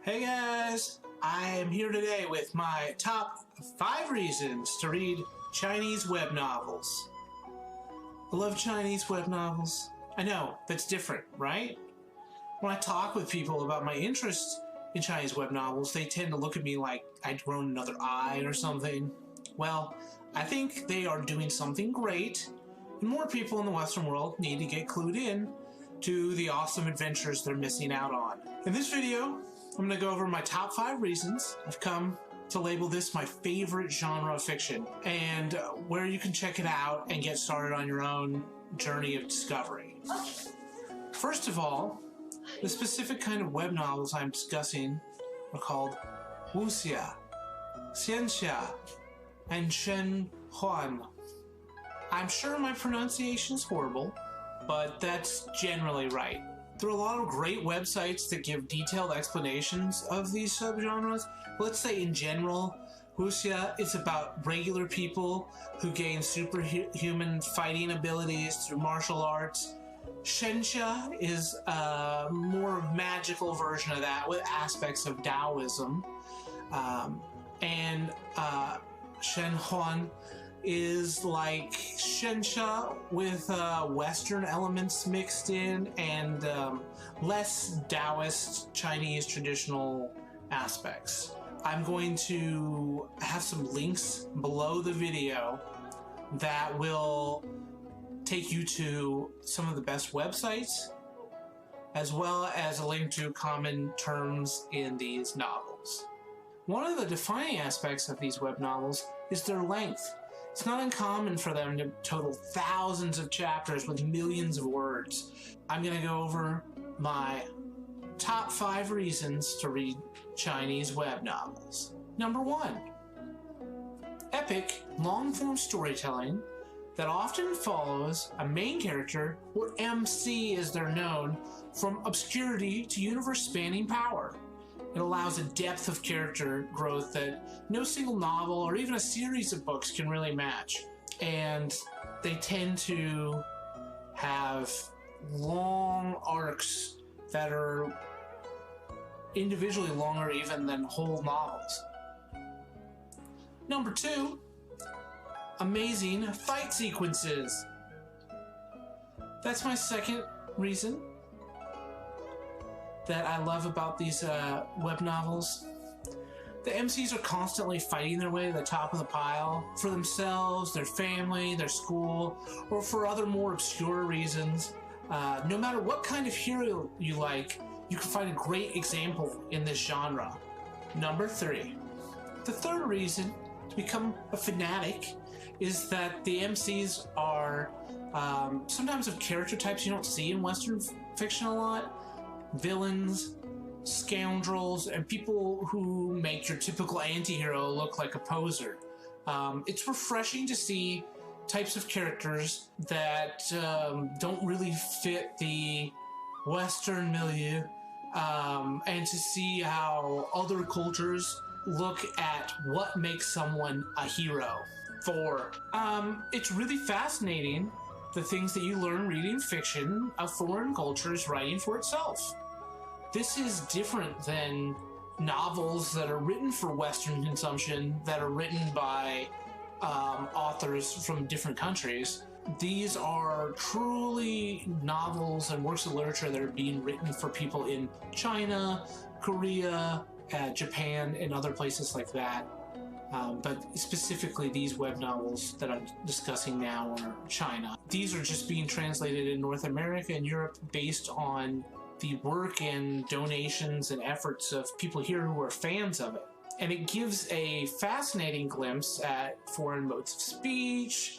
Hey guys, I am here today with my top 5 reasons to read Chinese web novels. I love Chinese web novels. I know, that's different, right? When I talk with people about my interest in Chinese web novels, they tend to look at me like I'd grown another eye or something. Well, I think they are doing something great, and more people in the Western world need to get clued in to the awesome adventures they're missing out on. In this video, I'm going to go over my top 5 reasons I've come to label this my favorite genre of fiction, and where you can check it out and get started on your own journey of discovery. First of all, the specific kind of web novels I'm discussing are called wuxia, xianxia, and shenhuan. I'm sure my pronunciation is horrible, but that's generally right. There are a lot of great websites that give detailed explanations of these subgenres. Let's say in general, wuxia is about regular people who gain superhuman fighting abilities through martial arts. Xianxia is a more magical version of that with aspects of Taoism. And shenhuan is like xianxia with Western elements mixed in and less Taoist Chinese traditional aspects. I'm going to have some links below the video that will take you to some of the best websites, as well as a link to common terms in these novels. One of the defining aspects of these web novels is their length. It's not uncommon for them to total thousands of chapters with millions of words. I'm going to go over my top 5 reasons to read Chinese web novels. Number 1, epic, long-form storytelling that often follows a main character, or MC as they're known, from obscurity to universe-spanning power. It allows a depth of character growth that no single novel or even a series of books can really match. And they tend to have long arcs that are individually longer even than whole novels. Number 2, amazing fight sequences. That's my second reason that I love about these web novels. The MCs are constantly fighting their way to the top of the pile for themselves, their family, their school, or for other more obscure reasons. No matter what kind of hero you like, you can find a great example in this genre. Number 3. The third reason to become a fanatic is that the MCs are sometimes of character types you don't see in Western fiction a lot. Villains, scoundrels, and people who make your typical anti-hero look like a poser. It's refreshing to see types of characters that don't really fit the Western milieu, and to see how other cultures look at what makes someone a hero. 4. It's really fascinating the things that you learn reading fiction of foreign cultures writing for itself. This is different than novels that are written for Western consumption, that are written by authors from different countries. These are truly novels and works of literature that are being written for people in China, Korea, Japan, and other places like that. But specifically these web novels that I'm discussing now are China. These are just being translated in North America and Europe based on the work and donations and efforts of people here who are fans of it. And it gives a fascinating glimpse at foreign modes of speech,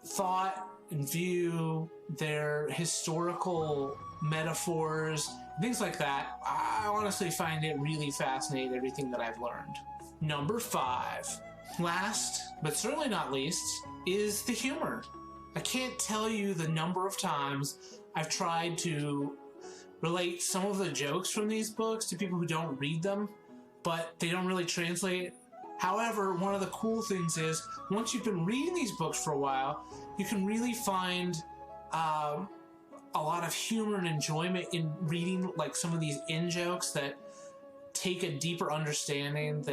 thought and view, their historical metaphors, things like that. I honestly find it really fascinating, everything that I've learned. Number 5, last but certainly not least, is the humor. I can't tell you the number of times I've tried to relate some of the jokes from these books to people who don't read them, but they don't really translate. However, one of the cool things is, once you've been reading these books for a while, you can really find a lot of humor and enjoyment in reading like some of these in-jokes that take a deeper understanding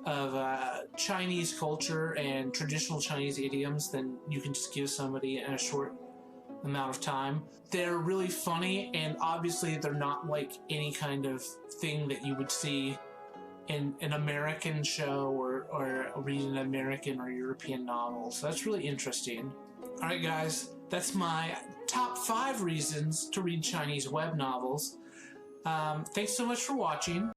of Chinese culture and traditional Chinese idioms than you can just give somebody in a short amount of time. They're really funny, and obviously they're not like any kind of thing that you would see in an American show or reading an American or European novel. So that's really interesting. All right, guys, that's my top 5 reasons to read Chinese web novels. Thanks so much for watching.